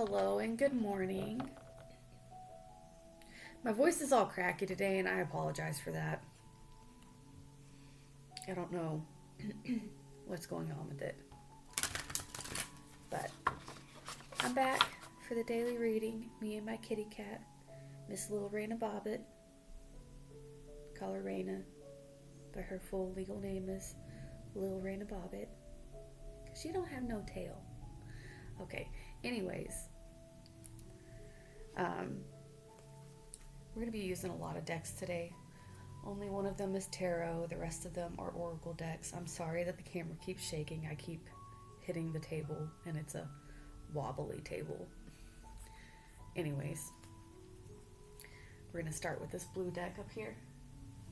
Hello and good morning. My voice is all cracky today and I apologize for that. I don't know what's going on with it. But I'm back for the daily reading. Me and my kitty cat, Miss Little Raina Bobbitt. Call her Raina, but her full legal name is Little Raina Bobbitt. She don't have no tail. Okay, anyways. We're going to be using a lot of decks today. Only one of them is tarot. The rest of them are oracle decks. I'm sorry that the camera keeps shaking. I keep hitting the table and it's a wobbly table. Anyways, we're going to start with this blue deck up here.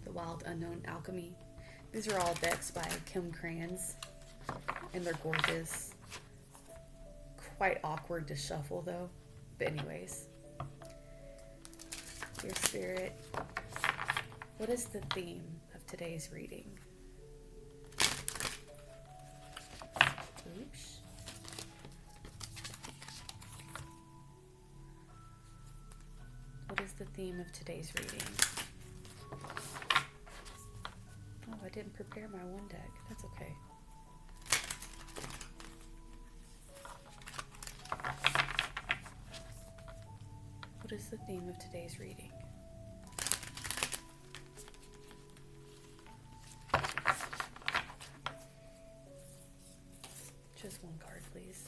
The Wild Unknown Alchemy. These are all decks by Krans. And they're gorgeous. Quite awkward to shuffle though. But anyways. Dear Spirit, what is the theme of today's reading? Oops. What is the theme of today's reading? Oh, I didn't prepare my one deck. That's okay. What is the theme of today's reading? Just one card, please.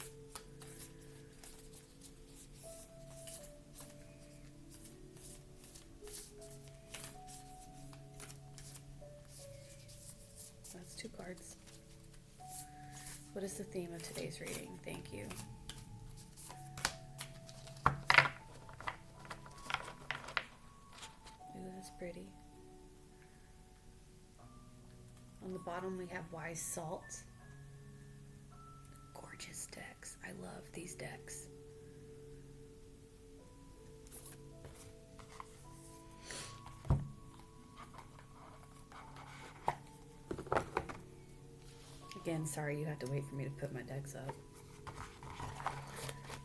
That's two cards. What is the theme of today's reading? Thank you. Pretty. On the bottom we have Wise Salt. Gorgeous decks. I love these decks. Again, sorry you have to wait for me to put my decks up.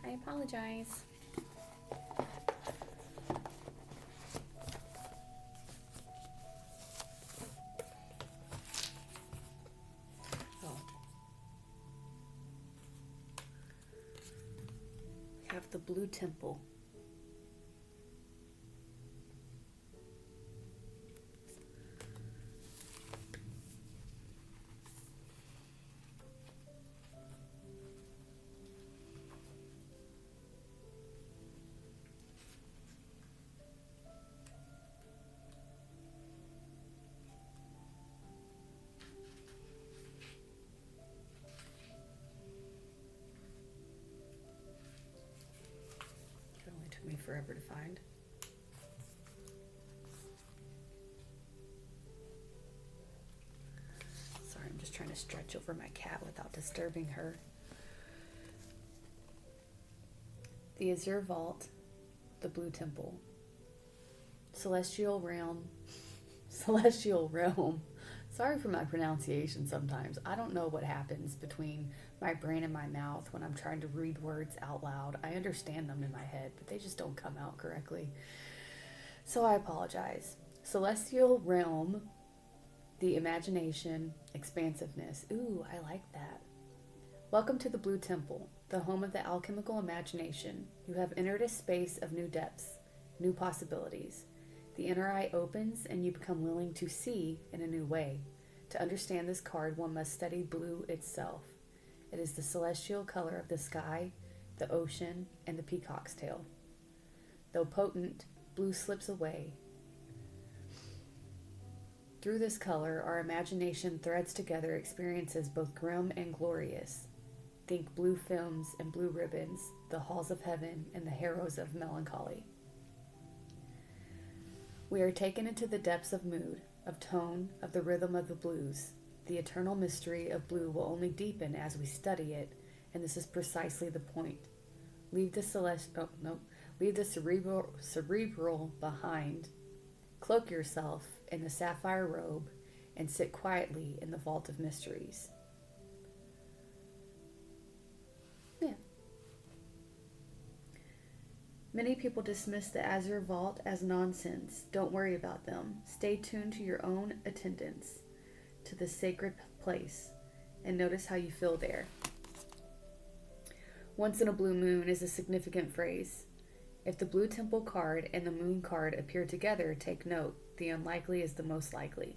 I apologize. The Blue Temple. Took me forever to find. Sorry, I'm just trying to stretch over my cat without disturbing her. The Azure Vault, the Blue Temple, Celestial Realm, Celestial Realm. Sorry for my pronunciation sometimes. I don't know what happens between my brain and my mouth when I'm trying to read words out loud. I understand them in my head, but they just don't come out correctly. So I apologize. Celestial Realm, the imagination, expansiveness. Ooh, I like that. Welcome to the Blue Temple, the home of the alchemical imagination. You have entered a space of new depths, new possibilities. The inner eye opens and you become willing to see in a new way. To understand this card, one must study blue itself. It is the celestial color of the sky, the ocean, and the peacock's tail. Though potent, blue slips away. Through this color, our imagination threads together experiences both grim and glorious. Think blue films and blue ribbons, the halls of heaven, and the harrows of melancholy. We are taken into the depths of mood, of tone, of the rhythm of the blues. The eternal mystery of blue will only deepen as we study it, and this is precisely the point. Leave the cerebral behind. Cloak yourself in the sapphire robe and sit quietly in the vault of mysteries. Yeah. Many people dismiss the Azure Vault as nonsense. Don't worry about them. Stay tuned to your own attendance to the sacred place and notice how you feel there. Once in a blue moon is a significant phrase. If the blue temple card and the moon card appear together, take note. The unlikely is the most likely.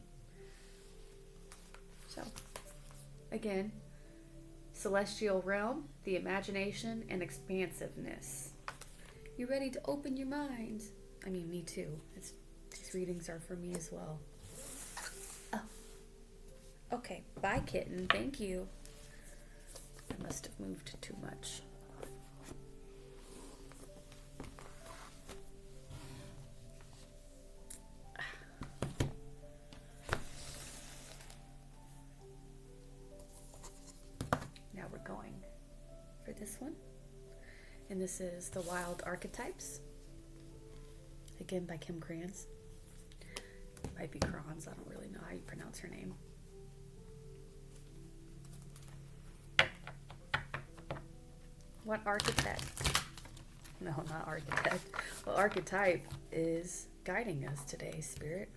So, again, celestial realm, the imagination, and expansiveness. You ready to open your mind? I mean, me too. These readings are for me as well. Oh. Okay, bye kitten. Thank you. I must have moved too much. Now we're going for this one. And this is The Wild Archetypes. Again by Krans. Might be Krans. I don't really know how you pronounce her name. What architect? No, not architect. What archetype is guiding us today, Spirit?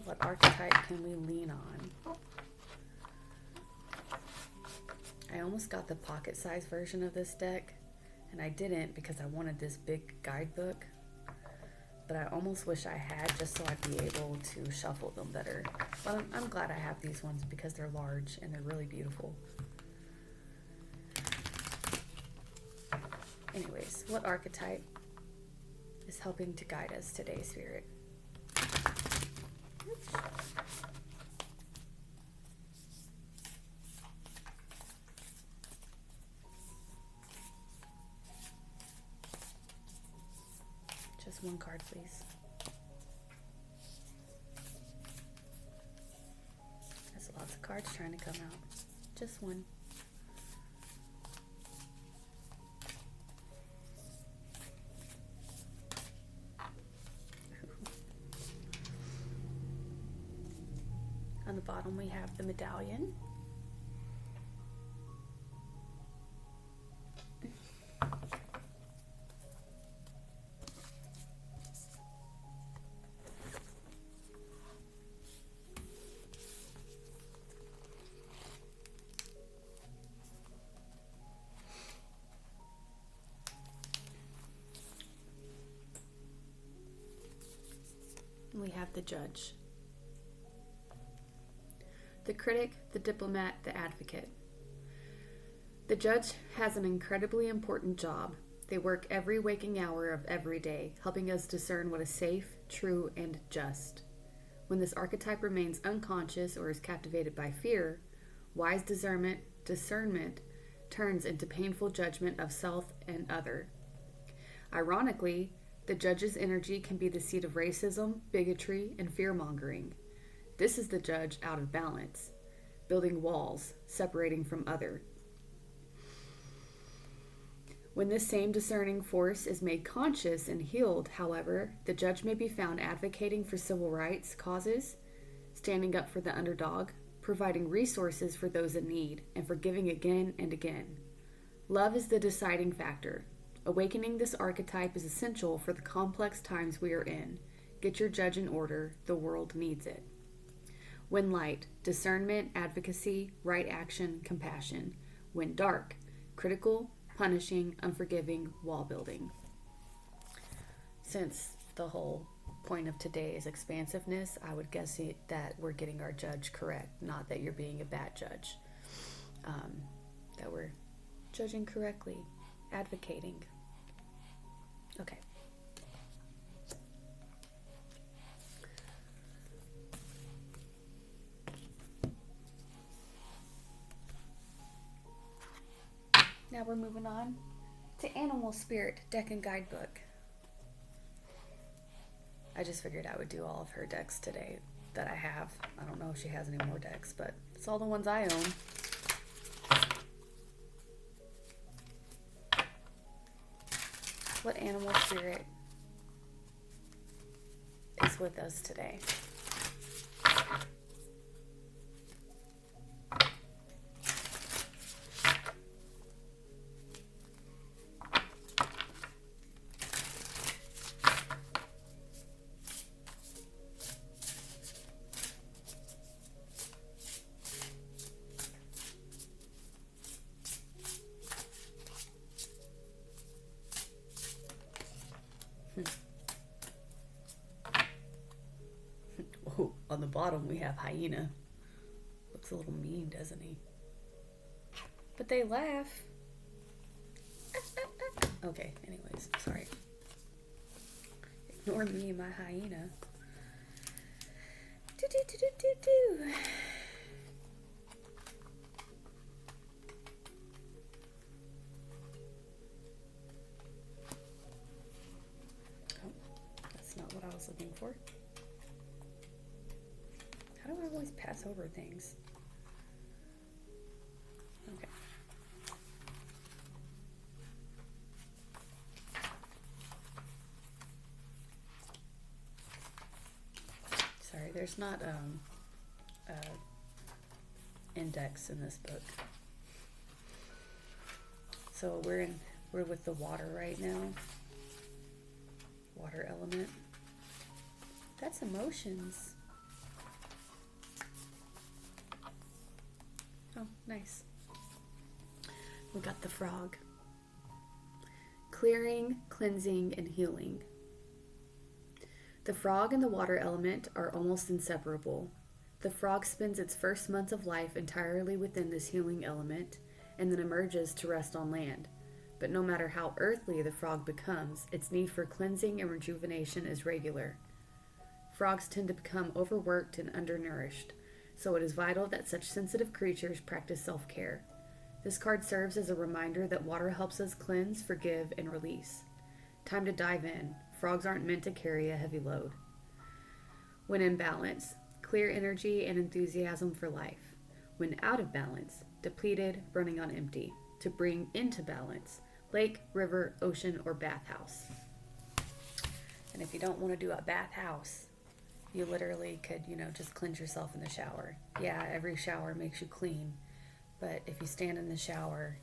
What archetype can we lean on? I almost got the pocket-sized version of this deck, and I didn't because I wanted this big guidebook, but I almost wish I had just so I'd be able to shuffle them better. But I'm glad I have these ones because they're large and they're really beautiful. Anyways, what archetype is helping to guide us today, Spirit? Oops. Just one card, please. There's lots of cards trying to come out. Just one. On the bottom we have the medallion. We have the judge. The critic, the diplomat, the advocate. The judge has an incredibly important job. They work every waking hour of every day, helping us discern what is safe, true, and just. When this archetype remains unconscious or is captivated by fear, wise discernment turns into painful judgment of self and other. Ironically, the judge's energy can be the seat of racism, bigotry, and fear-mongering. This is the judge out of balance, building walls, separating from other. When this same discerning force is made conscious and healed, however, the judge may be found advocating for civil rights causes, standing up for the underdog, providing resources for those in need, and forgiving again and again. Love is the deciding factor. Awakening this archetype is essential for the complex times we are in. Get your judge in order. The world needs it. When light, discernment, advocacy, right action, compassion. When dark, critical, punishing, unforgiving, wall building. Since the whole point of today is expansiveness, I would guess that we're getting our judge correct, not that you're being a bad judge. That we're judging correctly, advocating. Okay. Now we're moving on to Animal Spirit Deck and Guidebook. I just figured I would do all of her decks today that I have. I don't know if she has any more decks, but it's all the ones I own. What animal spirit is with us today? on the bottom we have hyena. Looks a little mean, doesn't he? But they laugh. Okay, anyways, sorry. Ignore me and my hyena. Do. Oh, that's not what I was looking for. How do I always pass over things? Okay. Sorry, there's not index in this book. So we're with the water right now. Water element. That's emotions. Oh, nice. We got the frog. Clearing, cleansing, and healing. The frog and the water element are almost inseparable. The frog spends its first months of life entirely within this healing element and then emerges to rest on land. But no matter how earthly the frog becomes, its need for cleansing and rejuvenation is regular. Frogs tend to become overworked and undernourished, so it is vital that such sensitive creatures practice self-care. This card serves as a reminder that water helps us cleanse, forgive, and release. Time to dive in. Frogs aren't meant to carry a heavy load. When in balance, clear energy and enthusiasm for life. When out of balance, depleted, running on empty. To bring into balance, lake, river, ocean, or bathhouse. And if you don't want to do a bathhouse, you literally could, just cleanse yourself in the shower. Yeah, every shower makes you clean. But if you stand in the shower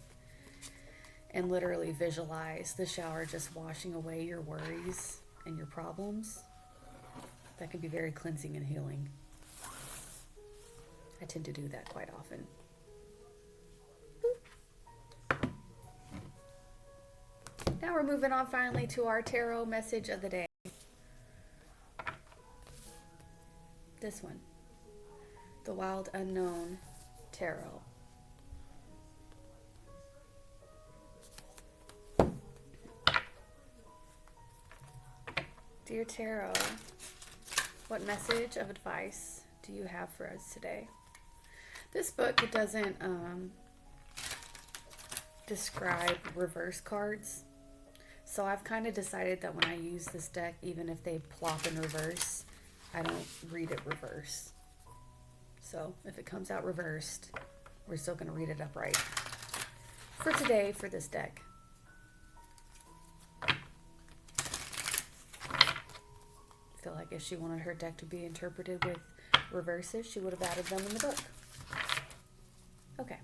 and literally visualize the shower just washing away your worries and your problems, that can be very cleansing and healing. I tend to do that quite often. Now we're moving on finally to our tarot message of the day. This one. The Wild Unknown Tarot. Dear Tarot, what message of advice do you have for us today? This book, it doesn't describe reverse cards. So I've kind of decided that when I use this deck, even if they plop in reverse, I don't read it reverse. So if it comes out reversed, we're still going to read it upright. For today, for this deck. I feel like if she wanted her deck to be interpreted with reverses, she would have added them in the book. Okay.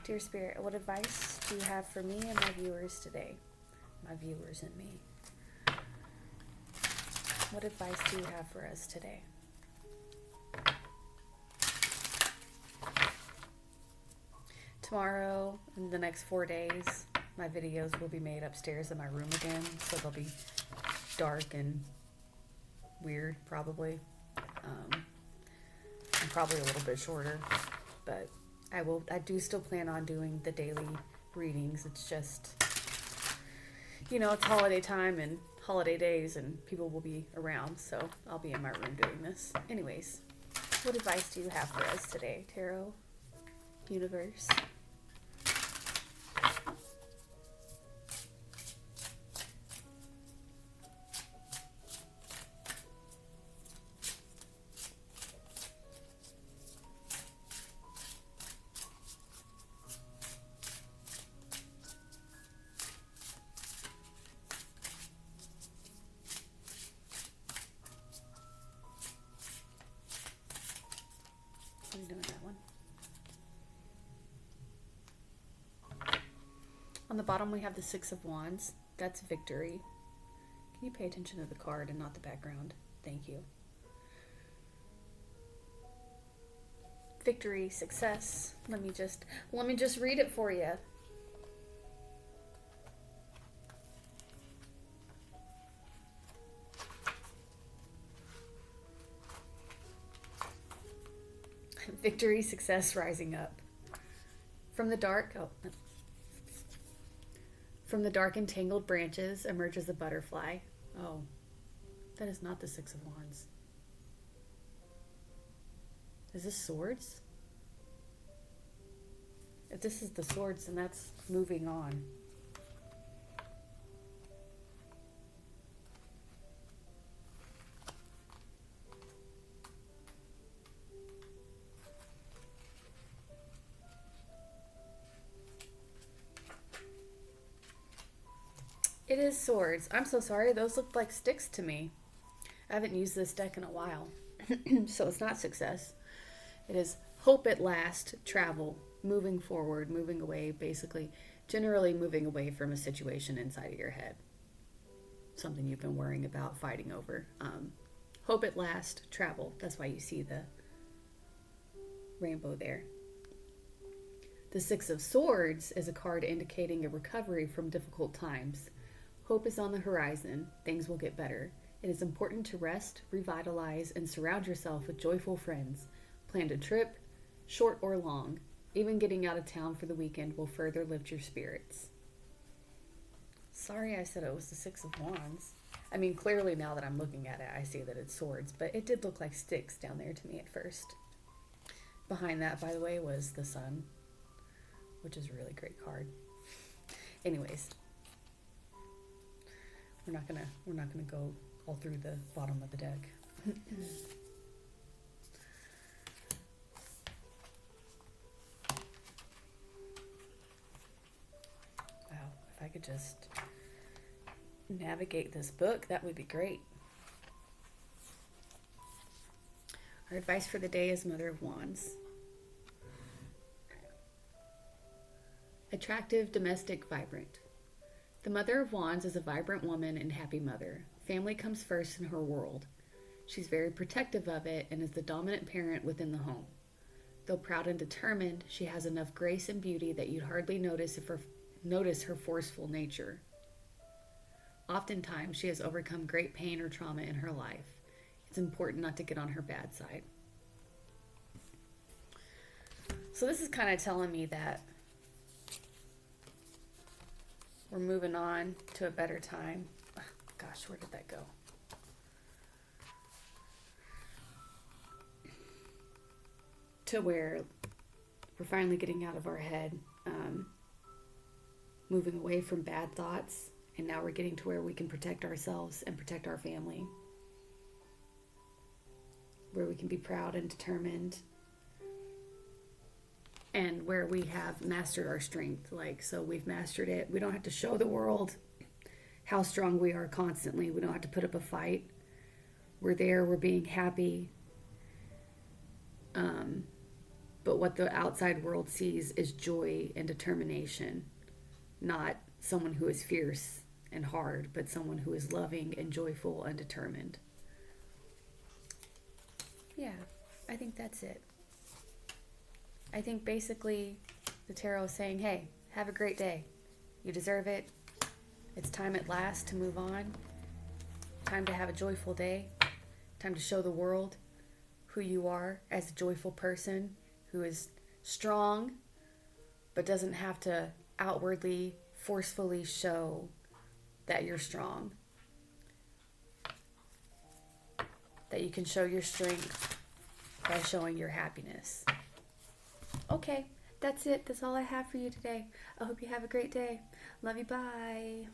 Dear Spirit, what advice do you have for me and my viewers today? My viewers and me. What advice do you have for us today? Tomorrow, in the next 4 days, my videos will be made upstairs in my room again, so they'll be dark and weird, probably. And probably a little bit shorter, but I do still plan on doing the daily readings. It's just, it's holiday time and holiday days and people will be around, so I'll be in my room doing this. Anyways, what advice do you have for us today, Tarot? Universe? I'm doing that one. On the bottom we have the Six of Wands. That's victory. Can you pay attention to the card and not the background? Thank you. Victory, success. Let me just read it for you. Victory, success, rising up. From the dark, oh, no. From the dark and tangled branches emerges a butterfly. Oh, that is not the Six of Wands. Is this swords? If this is the swords, then that's moving on. It is swords. I'm so sorry. Those look like sticks to me. I haven't used this deck in a while. So it's not success. It is hope at last, travel, moving forward, moving away, basically, generally moving away from a situation inside of your head. Something you've been worrying about, fighting over. Hope at last, travel. That's why you see the rainbow there. The Six of Swords is a card indicating a recovery from difficult times. Hope is on the horizon. Things will get better. It is important to rest, revitalize, and surround yourself with joyful friends. Plan a trip, short or long. Even getting out of town for the weekend will further lift your spirits. Sorry I said it was the Six of Wands. I mean, clearly now that I'm looking at it, I see that it's swords, but it did look like sticks down there to me at first. Behind that, by the way, was the sun, which is a really great card. Anyways, we're not gonna go all through the bottom of the deck. Wow, if I could just navigate this book, that would be great. Our advice for the day is Mother of Wands. Attractive, domestic, vibrant. The Mother of Wands is a vibrant woman and happy mother. Family comes first in her world. She's very protective of it and is the dominant parent within the home. Though proud and determined, she has enough grace and beauty that you'd hardly notice her forceful nature. Oftentimes, she has overcome great pain or trauma in her life. It's important not to get on her bad side. So this is kind of telling me that we're moving on to a better time. Gosh, where did that go? To where we're finally getting out of our head, moving away from bad thoughts, and now we're getting to where we can protect ourselves and protect our family. Where we can be proud and determined, and where we have mastered our strength. So we've mastered it. We don't have to show the world how strong we are constantly. We don't have to put up a fight. We're there, we're being happy. But what the outside world sees is joy and determination, not someone who is fierce and hard, but someone who is loving and joyful and determined. Yeah, I think that's it. I think basically the tarot is saying, hey, have a great day. You deserve it. It's time at last to move on. Time to have a joyful day. Time to show the world who you are as a joyful person who is strong, but doesn't have to outwardly, forcefully show that you're strong. That you can show your strength by showing your happiness. Okay, that's it. That's all I have for you today. I hope you have a great day. Love you. Bye.